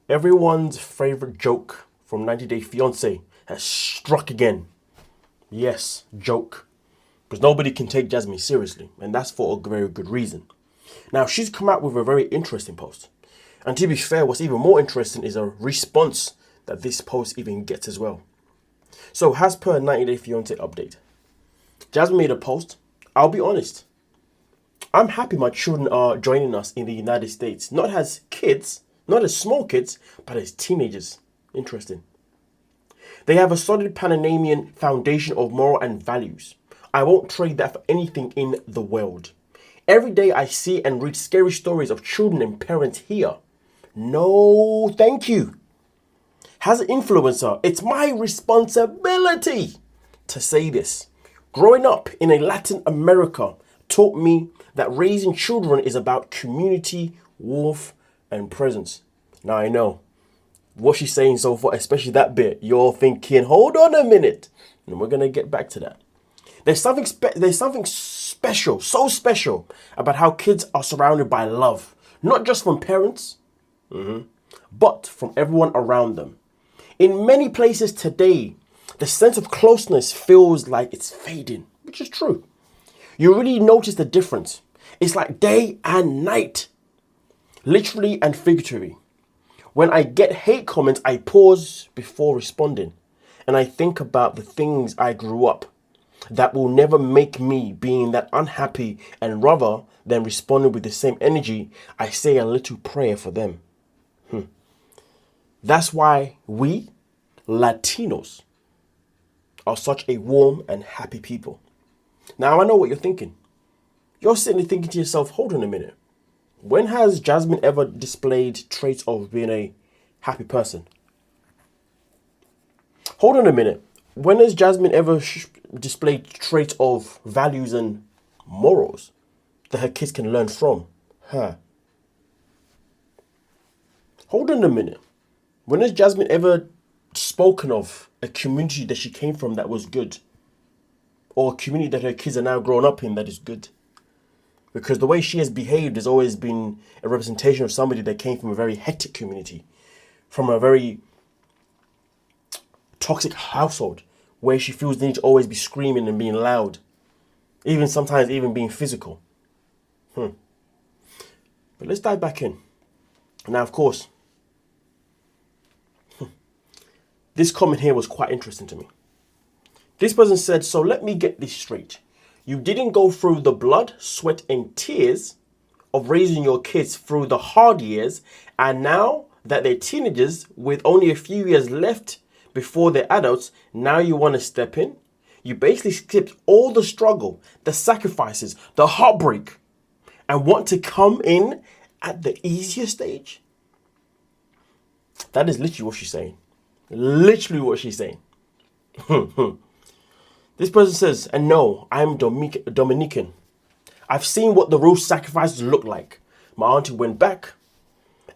Everyone's favorite joke from 90 Day Fiance has struck again. Yes, joke. Because nobody can take Jasmine seriously, and that's for a very good reason. Now, she's come out with a very interesting post. And to be fair, what's even more interesting is a response that this post even gets as well. So, as per 90 Day Fiance update, Jasmine made a post. I'll be honest, I'm happy my children are joining us in the United States. Not as kids, not as small kids, but as teenagers. Interesting. They have a solid Panamanian foundation of moral and values. I won't trade that for anything in the world. Every day I see and read scary stories of children and parents here. No, thank you. As an influencer, it's my responsibility to say this. Growing up in a Latin America taught me that raising children is about community, warmth, and presence. Now I know what she's saying so far, especially that bit, you're thinking, hold on a minute. And we're going to get back to that. There's something special, so special, about how kids are surrounded by love. Not just from parents, but from everyone around them. In many places today, the sense of closeness feels like it's fading, which is true. You really notice the difference. It's like day and night, literally and figuratively. When I get hate comments, I pause before responding. And I think about the things I grew up that will never make me being that unhappy, and rather than responding with the same energy, I say a little prayer for them. That's why we, Latinos, are such a warm and happy people. Now, I know what you're thinking. You're sitting there thinking to yourself, hold on a minute. When has Jasmine ever displayed traits of being a happy person? Hold on a minute. When has Jasmine ever displayed traits of values and morals that her kids can learn from her? Hold on a minute. When has Jasmine ever spoken of a community that she came from that was good? Or a community that her kids are now grown up in that is good? Because the way she has behaved has always been a representation of somebody that came from a very hectic community, from a very toxic household, where she feels the need to always be screaming and being loud, even sometimes even being physical. But let's dive back in. Now, of course, this comment here was quite interesting to me. This person said, so let me get this straight. You didn't go through the blood, sweat, and tears of raising your kids through the hard years, and now that they're teenagers with only a few years left before they're adults, now you want to step in? You basically skipped all the struggle, the sacrifices, the heartbreak, and want to come in at the easier stage? That is literally what she's saying. Literally what she's saying. This person says, and no, I'm Dominican. I've seen what the real sacrifices look like. My auntie went back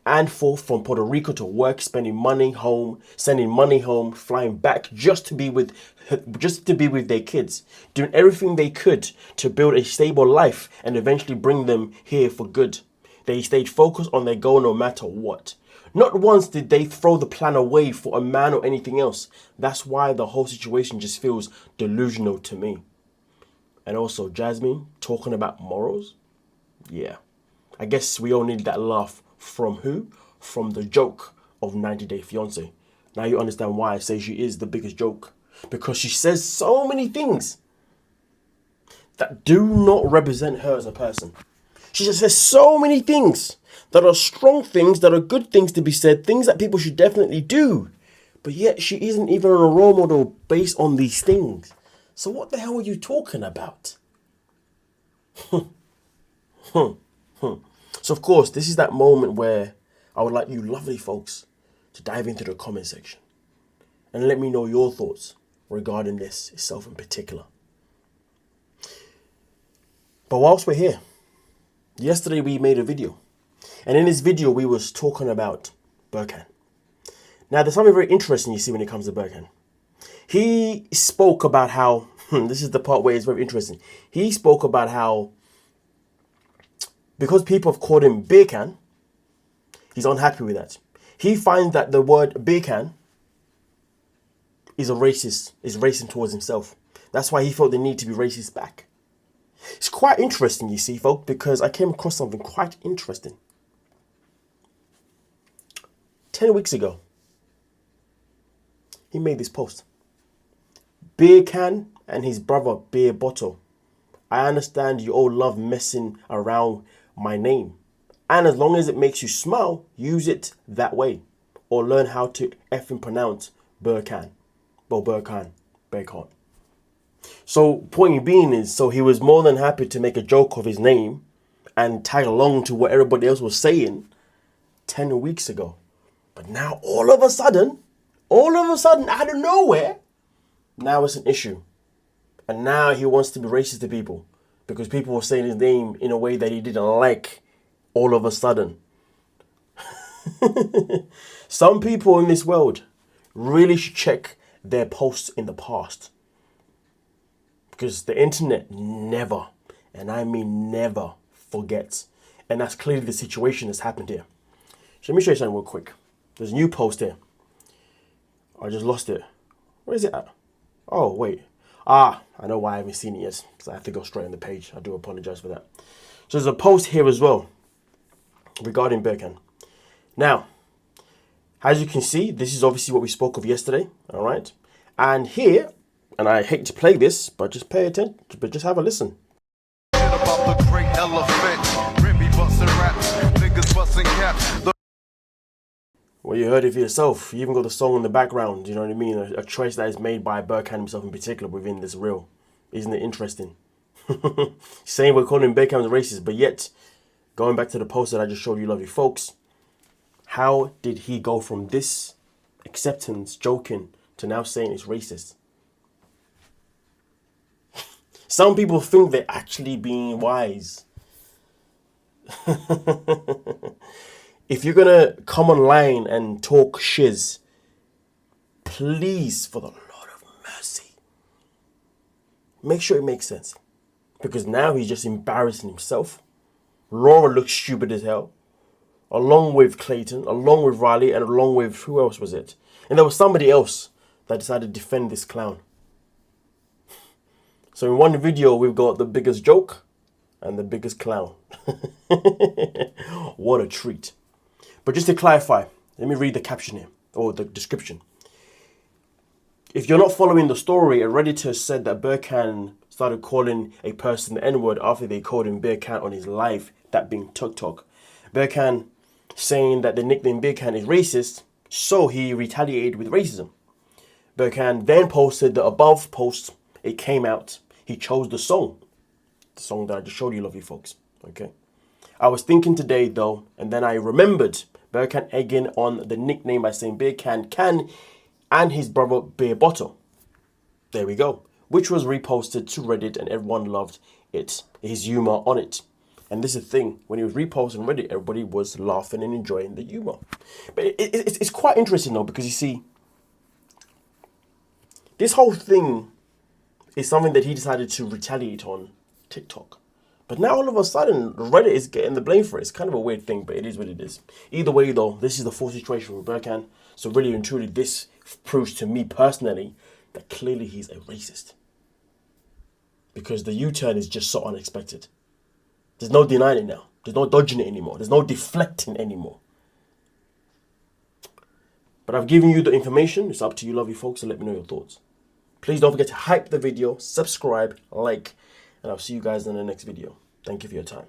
and forth from Puerto Rico to work, sending money home, flying back just to be with their kids, doing everything they could to build a stable life and eventually bring them here for good. They stayed focused on their goal no matter what. Not once did they throw the plan away for a man or anything else. That's why the whole situation just feels delusional to me. And also, Jasmine talking about morals? Yeah. I guess we all need that laugh from who? From the joke of 90 Day Fiance. Now you understand why I say she is the biggest joke. Because she says so many things that do not represent her as a person. She just says so many things that are strong things, that are good things to be said, things that people should definitely do. But yet she isn't even a role model based on these things. So what the hell are you talking about? So of course, this is that moment where I would like you lovely folks to dive into the comment section and let me know your thoughts regarding this itself in particular. But whilst we're here, yesterday we made a video. And in this video, we was talking about Birkan. Now, there's something very interesting you see when it comes to Birkan. He spoke about how, this is the part where it's very interesting. He spoke about how, because people have called him Birkan, he's unhappy with that. He finds that the word Birkan is racist towards himself. That's why he felt the need to be racist back. It's quite interesting, you see, folks, because I came across something quite interesting. 10 weeks ago, he made this post. Birkan and his brother Beer Bottle. I understand you all love messing around my name. And as long as it makes you smile, use it that way. Or learn how to effing pronounce Birkan. Well, Birkan. So, point being is, so he was more than happy to make a joke of his name and tag along to what everybody else was saying 10 weeks ago. But now, all of a sudden, out of nowhere, now it's an issue. And now he wants to be racist to people because people were saying his name in a way that he didn't like all of a sudden. Some people in this world really should check their posts in the past. Because the internet never, and I mean never, forgets. And that's clearly the situation that's happened here. So let me show you something real quick. There's a new post here. I just lost it. Where is it at? Oh, wait. I know why I haven't seen it yet. Because I have to go straight on the page. I do apologize for that. So there's a post here as well regarding Birkan. Now, as you can see, this is obviously what we spoke of yesterday. All right. And here, and I hate to play this, but just pay attention, but just have a listen. Well, you heard it for yourself. You even got the song in the background, you know what I mean? A choice that is made by Birkan himself in particular within this reel. Isn't it interesting? Saying we're calling Birkan a racist, but yet, going back to the post that I just showed you, lovely folks, how did he go from this acceptance, joking, to now saying it's racist? Some people think they're actually being wise. If you're going to come online and talk shiz, please, for the Lord of mercy, make sure it makes sense. Because now he's just embarrassing himself. Laura looks stupid as hell. Along with Clayton, along with Riley, and along with, who else was it? And there was somebody else that decided to defend this clown. So in one video, we've got the biggest joke and the biggest clown. What a treat. But just to clarify, let me read the caption here, or the description. If you're not following the story, a Redditor said that Birkan started calling a person the N-word after they called him Birkan on his live, that being TikTok. Birkan saying that the nickname Birkan is racist, so he retaliated with racism. Birkan then posted the above post. It came out. He chose the song that I just showed you, lovely folks. Okay. I was thinking today though, and then I remembered Birkan egging on the nickname by saying Birkan can and his brother Beer Bottle. There we go. Which was reposted to Reddit and everyone loved it. His humor on it. And this is the thing, when it was reposted on Reddit, everybody was laughing and enjoying the humor. But it's quite interesting though, because you see, this whole thing is something that he decided to retaliate on TikTok. But now all of a sudden, Reddit is getting the blame for it. It's kind of a weird thing, but it is what it is. Either way though, this is the full situation with Birkan. So really and truly, this proves to me personally that clearly he's a racist. Because the U-turn is just so unexpected. There's no denying it now. There's no dodging it anymore. There's no deflecting anymore. But I've given you the information. It's up to you, lovely folks, to let me know your thoughts. Please don't forget to hype the video, subscribe, like, and I'll see you guys in the next video. Thank you for your time.